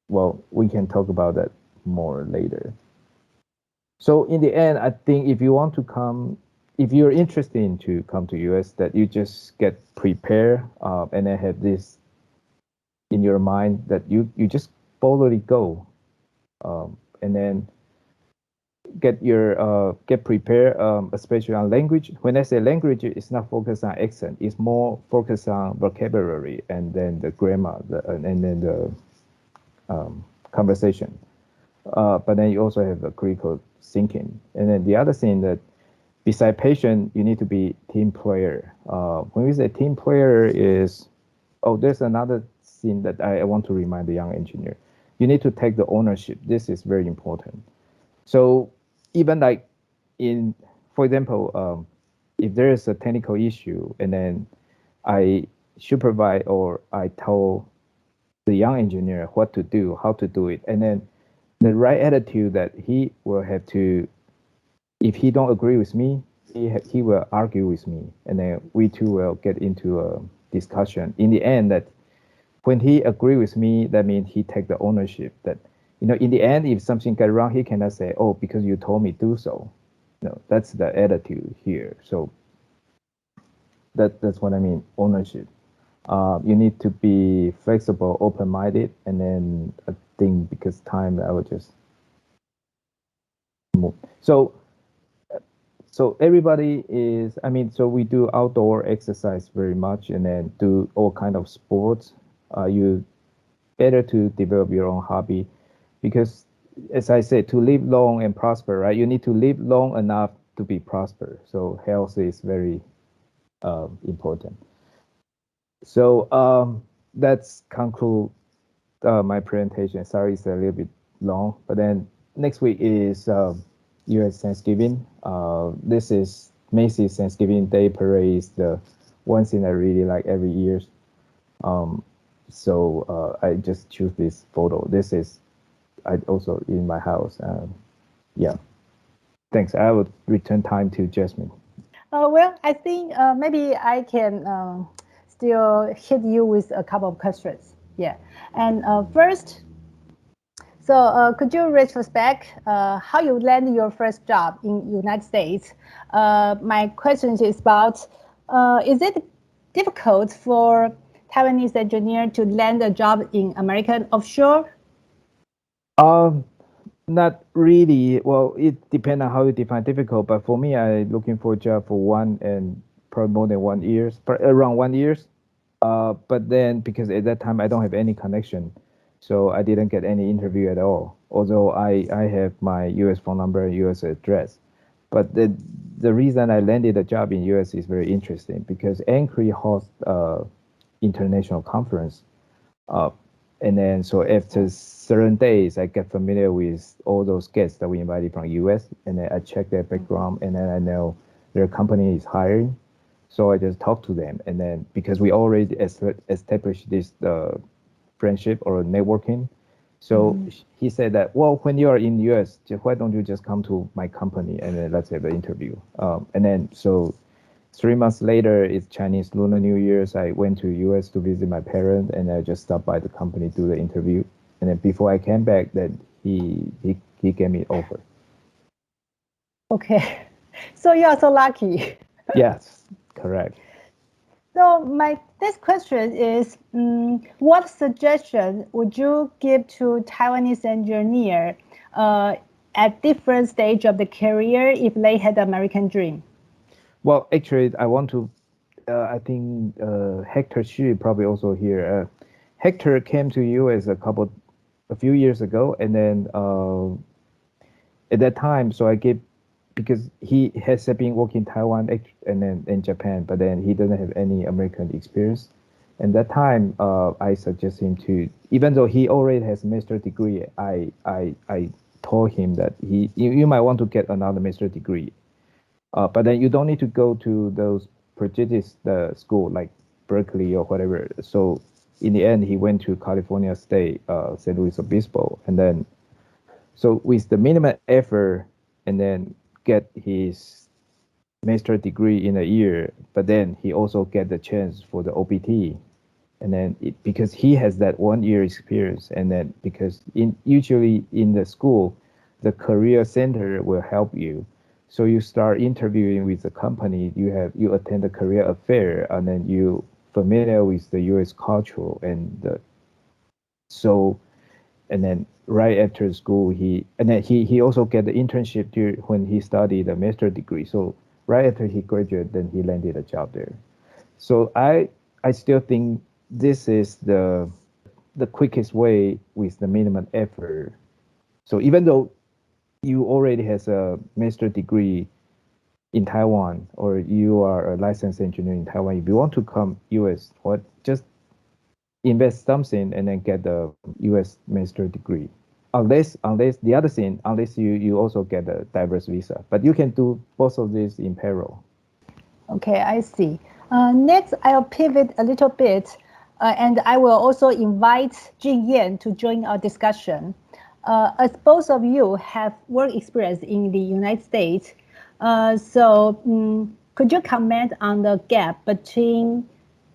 Well, we can talk about that more later. So in the end, I think if you want to come, if you're interested in to come to US, that you just get prepared and then have this in your mind that you just boldly go, and then get prepared, especially on language. When I say language, it's not focused on accent. It's more focused on vocabulary and then the grammar, and then the conversation. But then you also have the critical thinking. And then the other thing that beside patient, you need to be team player. When we say team player is, oh, there's another thing that I want to remind the young engineer. You need to take the ownership. This is very important. So even like for example, if there is a technical issue and then I supervise or I tell the young engineer what to do, how to do it, and then the right attitude that he will have to, if he don't agree with me, he will argue with me, and then we two will get into a discussion. In the end, that when he agree with me, that means he take the ownership. That in the end, if something get wrong, he cannot say, "Oh, because you told me do so." No, that's the attitude here. So that's what I mean, ownership. You need to be flexible, open-minded, and then I think because time, I would just move. So everybody is, I mean, so we do outdoor exercise very much, and then do all kind of sports. You better to develop your own hobby, because as I said, to live long and prosper, right? You need to live long enough to be prosper. So health is very important. So that's conclude my presentation. Sorry, it's a little bit long, but then next week is U.S. Thanksgiving. This is Macy's Thanksgiving Day Parade. Is the one thing I really like every year. So I just choose this photo. This is I also in my house. Yeah. Thanks. I would return time to Jasmine. Well, I think maybe I can still hit you with a couple of questions. Yeah. And first, so could you retrospect how you landed your first job in United States? My question is about, is it difficult for Taiwanese engineer to land a job in American offshore? Um, Not really. Well, it depends on how you define difficult. But for me, I looking for a job for one and probably more than 1 years, around 1 years. But then because at that time I don't have any connection, so I didn't get any interview at all. Although I have my U.S. phone number and U.S. address. But the reason I landed a job in U.S. is very interesting because Anchor hosts international conference. Uh, and then so after certain days, I get familiar with all those guests that we invited from US, and then I check their background, and then I know their company is hiring. So I just talk to them, and then because we already established this friendship or networking, so he said that, well, when you are in US, why don't you just come to my company and then let's have an interview. And then so 3 months later, it's Chinese Lunar New Year's. I went to US to visit my parents, and I just stopped by the company, do the interview, and then before I came back, then he gave me offer. Okay, so you are so lucky. Yes, correct. So my next question is, what suggestion would you give to Taiwanese engineer at different stage of the career if they had the American dream? Well, actually, I want to. I think Hector Xu probably also here. Hector came to US a few years ago, and then at that time, so I gave because he has been working in Taiwan and then in Japan, but then he doesn't have any American experience. And that time, I suggest him to, even though he already has master degree, I told him that you might want to get another master degree, but then you don't need to go to those prestigious school like Berkeley or whatever. So in the end, he went to California State, San Luis Obispo, and then so with the minimum effort, and then get his master degree in a year, but then he also get the chance for the OPT, and then because he has that 1 year experience, and then because usually in the school, the career center will help you. So you start interviewing with the company, you attend the career affair, and then you familiar with the U.S. culture, so and then right after school he also get the internship when he studied a master degree. So right after he graduated, then he landed a job there. So I still think this is the quickest way with the minimum effort. So even though you already has a master degree in Taiwan, or you are a licensed engineer in Taiwan, if you want to come US, what just invest something and then get the US master degree. Unless the other thing, unless you also get a diverse visa, but you can do both of these in parallel. Okay, I see. Next, I'll pivot a little bit, and I will also invite Jin Yan to join our discussion. As both of you have work experience in the United States, could you comment on the gap between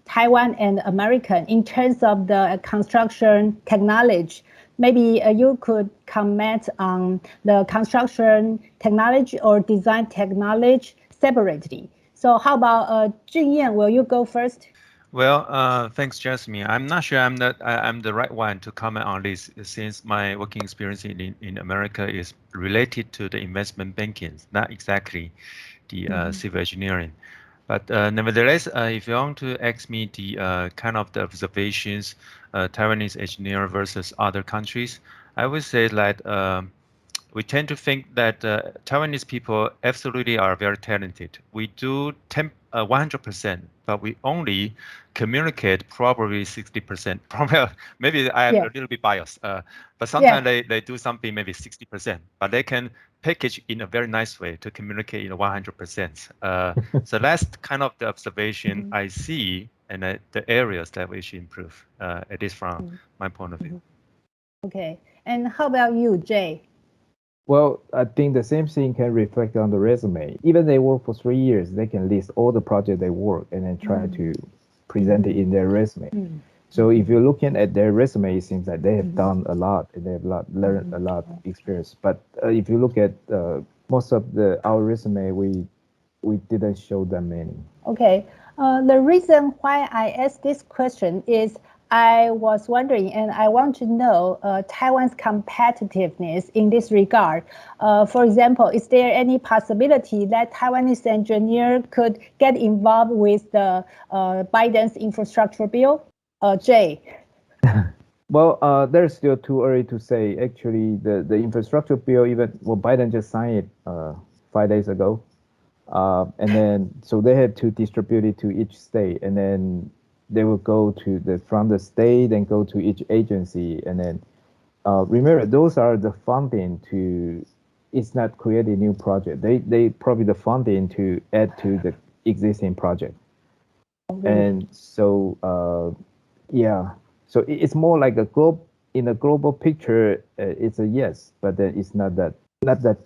Taiwan and American in terms of the construction technology? Maybe you could comment on the construction technology or design technology separately. So how about Jun Yan, will you go first? Well, thanks, Jasmine. I'm not sure I'm the right one to comment on this, since my working experience in America is related to the investment banking, not exactly the civil engineering. But nevertheless, if you want to ask me the kind of the observations, Taiwanese engineer versus other countries, I would say that we tend to think that Taiwanese people absolutely are very talented. We do 100%, but we only communicate probably 60%. Probably, maybe I am a little bit biased, but sometimes they do something maybe 60%, but they can package in a very nice way to communicate in 100%. So that's kind of the observation I see, and the areas that we should improve, at least from my point of view. Okay, and how about you, Jay? Well, I think the same thing can reflect on the resume. Even they work for 3 years, they can list all the projects they work and then try to present it in their resume. So if you're looking at their resume, it seems like they have done a lot and they have learned a lot experience. But if you look at most of our resume, we didn't show that many. Okay, the reason why I asked this question is I was wondering, and I want to know Taiwan's competitiveness in this regard. For example, is there any possibility that Taiwanese engineer could get involved with the Biden's infrastructure bill? Jay. Well, there's still too early to say. Actually, the infrastructure bill, Biden just signed it 5 days ago. And then so they had to distribute it to each state, and then they will go from the state and go to each agency, and then remember those are the funding to. It's not creating new project. They probably the funding to add to the existing project, and so yeah, so it's more like in a global picture. It's a yes, but then it's not that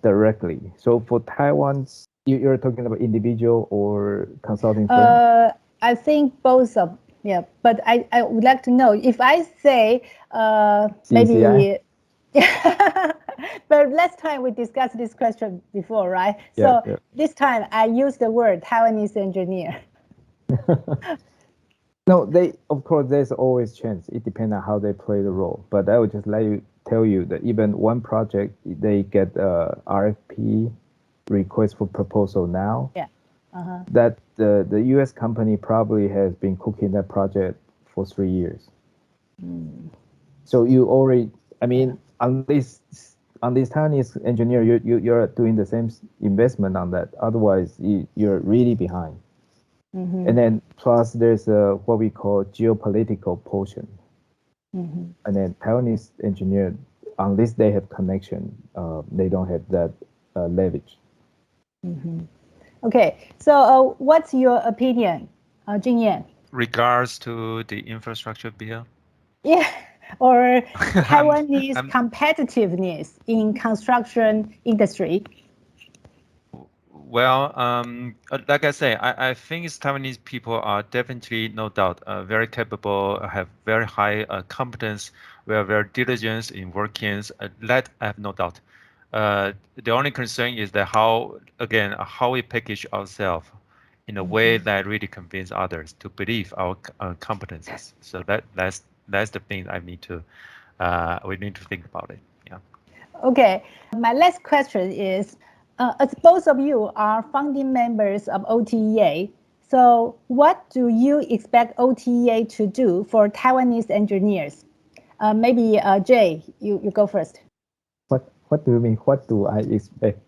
directly. So for Taiwan's. You're talking about individual or consulting firm? I think both of, yeah, but I would like to know if I say maybe, but last time we discussed this question before, right? So this time I use the word Taiwanese engineer. No, of course there's always chance. It depends on how they play the role. But I would just tell you that even one project they get RFP, request for proposal now. Yeah. That the U.S. company probably has been cooking that project for 3 years. So you already, I mean, on this Taiwanese engineer, you're doing the same investment on that. Otherwise, you're really behind. And then plus there's what we call geopolitical portion. And then Taiwanese engineer, unless they have connection, they don't have that leverage. Okay, so what's your opinion, Jingyan? Regards to the infrastructure bill. Yeah, or I'm, Taiwanese I'm competitiveness in construction industry. Well, like I say, I think Taiwanese people are definitely, no doubt, very capable, have very high competence. We are very diligent in working. That I have no doubt. The only concern is that how we package ourselves in a way that really convince others to believe our competences. So that's the thing we need to think about it. Yeah. Okay, my last question is, as both of you are founding members of OTEA, so what do you expect OTEA to do for Taiwanese engineers? Maybe Jay, you go first. What do you mean? What do I expect?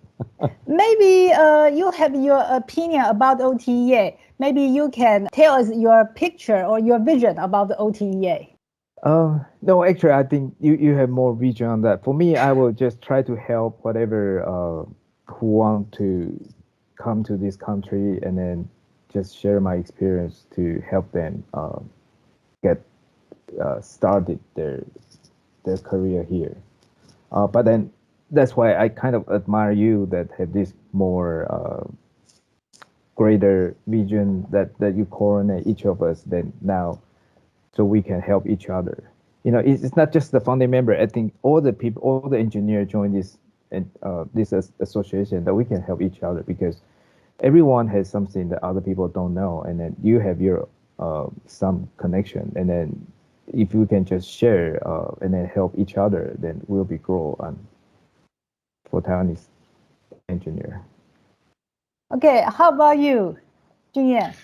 Maybe you have your opinion about OTEA. Maybe you can tell us your picture or your vision about the OTEA. No, actually, I think you have more vision on that. For me, I will just try to help whatever who want to come to this country, and then just share my experience to help them get started their career here. But then that's why I kind of admire you that have this more greater vision that you coordinate each of us then now, so we can help each other. It's not just the founding member. I think all the people, all the engineers join this and this association, that we can help each other, because everyone has something that other people don't know, and then you have your some connection, and then if you can just share and then help each other, then we'll be grow on for Taiwanese engineer. Okay, how about you, Jingyan?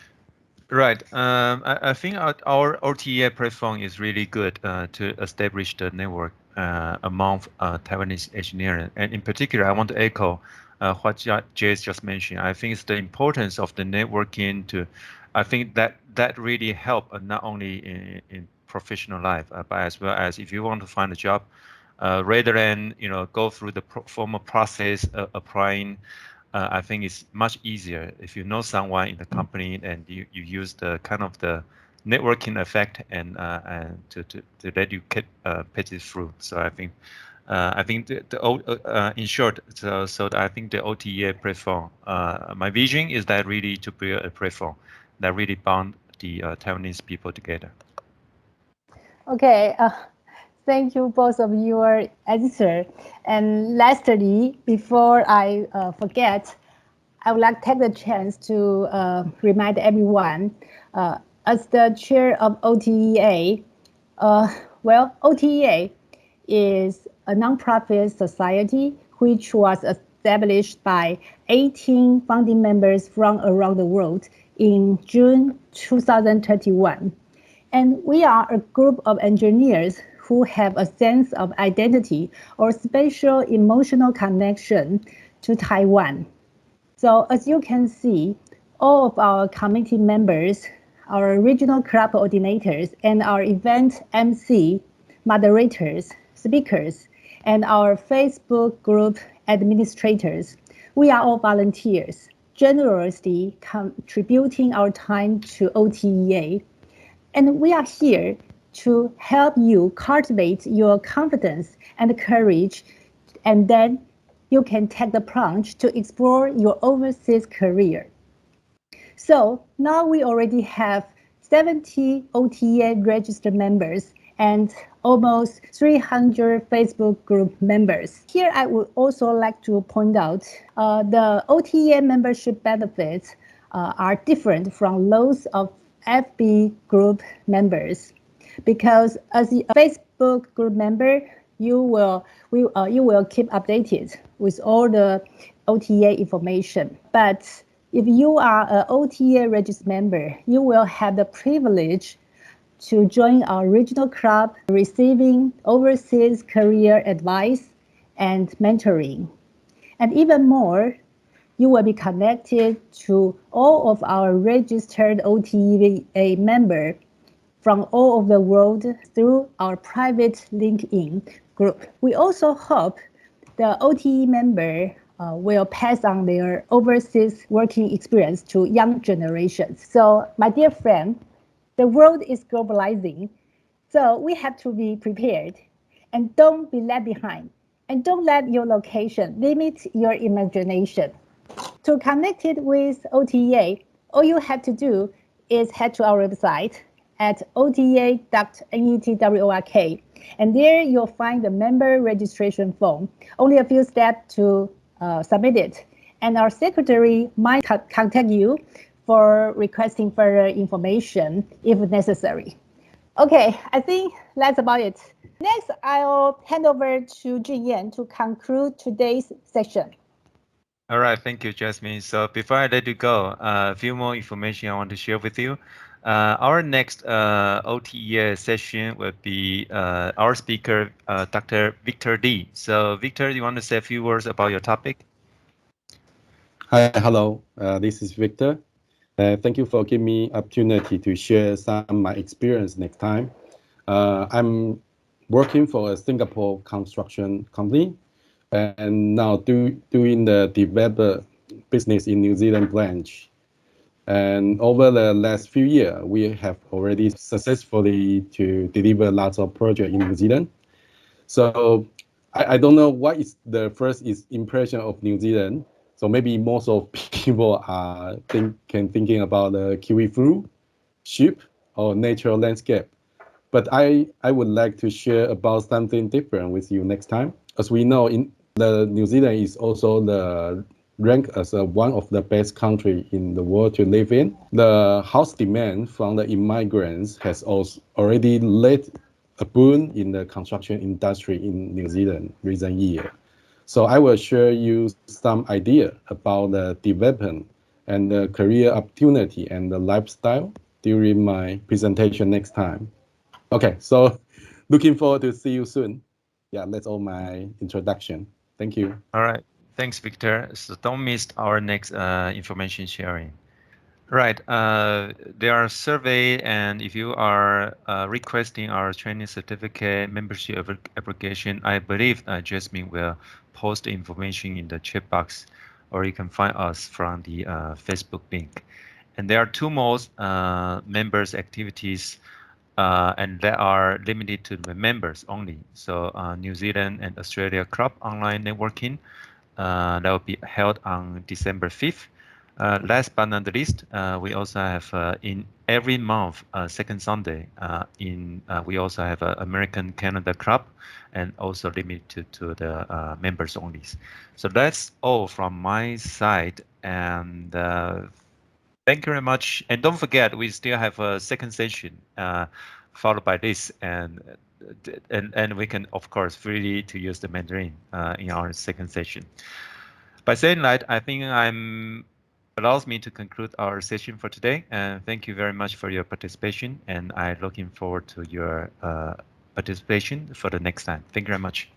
Right. I think our OTA platform is really good to establish the network among Taiwanese engineering. And in particular, I want to echo what Jay just mentioned. I think it's the importance of the networking I think that really help not only in professional life, but as well as if you want to find a job, rather than go through the formal process applying. I think it's much easier if you know someone in the company and you use the kind of the networking effect and to let you get pitch it through. So I think in short, so I think the OTA platform. My vision is that really to build a platform that really bound the Taiwanese people together. Okay, thank you both of your answer. And lastly, before I forget, I would like to take the chance to remind everyone, as the chair of OTEA, OTEA is a nonprofit society which was established by 18 founding members from around the world in June 2021. And we are a group of engineers who have a sense of identity or special emotional connection to Taiwan. So as you can see, all of our committee members, our regional club coordinators, and our event MC, moderators, speakers, and our Facebook group administrators, we are all volunteers, generously contributing our time to OTEA. And we are here to help you cultivate your confidence and courage, and then you can take the plunge to explore your overseas career. So now we already have 70 OTA registered members and almost 300 Facebook group members. Here I would also like to point out the OTA membership benefits are different from those of FB group members, because as a Facebook group member, you will keep updated with all the OTA information. But if you are an OTA registered member, you will have the privilege to join our regional club, receiving overseas career advice and mentoring. And even more, you will be connected to all of our registered OTEA members from all over the world through our private LinkedIn group. We also hope the OTE member will pass on their overseas working experience to young generations. So, my dear friend, the world is globalizing, so we have to be prepared and don't be left behind. And don't let your location limit your imagination. To connect it with OTEA, all you have to do is head to our website at otea.network, and there you'll find the member registration form. Only a few steps to submit it, and our secretary might contact you for requesting further information if necessary. Okay, I think that's about it. Next, I'll hand over to Yan to conclude today's session. All right, thank you, Jasmine. So before I let you go, a few more information I want to share with you. Our next OTE session will be our speaker, Dr. Victor Lee. So Victor, you want to say a few words about your topic? Hi, hello. This is Victor. Thank you for giving me opportunity to share some of my experience next time. I'm working for a Singapore construction company and now doing the developer business in New Zealand branch. And over the last few years, we have already successfully to deliver lots of projects in New Zealand. So I don't know what is the first impression of New Zealand. So maybe most of people are thinking about the kiwi fruit, sheep, or natural landscape. But I would like to share about something different with you next time. As we know, in the New Zealand is also the ranked as one of the best country in the world to live in. The house demand from the immigrants has also already led a boom in the construction industry in New Zealand recent year. So I will share you some idea about the development and the career opportunity and the lifestyle during my presentation next time. Okay, so looking forward to see you soon. Yeah, that's all my introduction. Thank you. All right, thanks, Victor. So don't miss our next information sharing. Right. There are survey, and if you are requesting our training certificate membership application, I believe Jasmine will post the information in the chat box, or you can find us from the Facebook link. And there are two more members activities, and they are limited to the members only. So New Zealand and Australia Club online networking that will be held on December 5th. Last but not least, we also have in every month, second Sunday, we also have an American Canada Club, and also limited to the members only. So that's all from my side, and thank you very much. And don't forget, we still have a second session followed by this, and we can of course freely to use the Mandarin in our second session. By saying that, I think allows me to conclude our session for today. And thank you very much for your participation. And I'm looking forward to your participation for the next time. Thank you very much.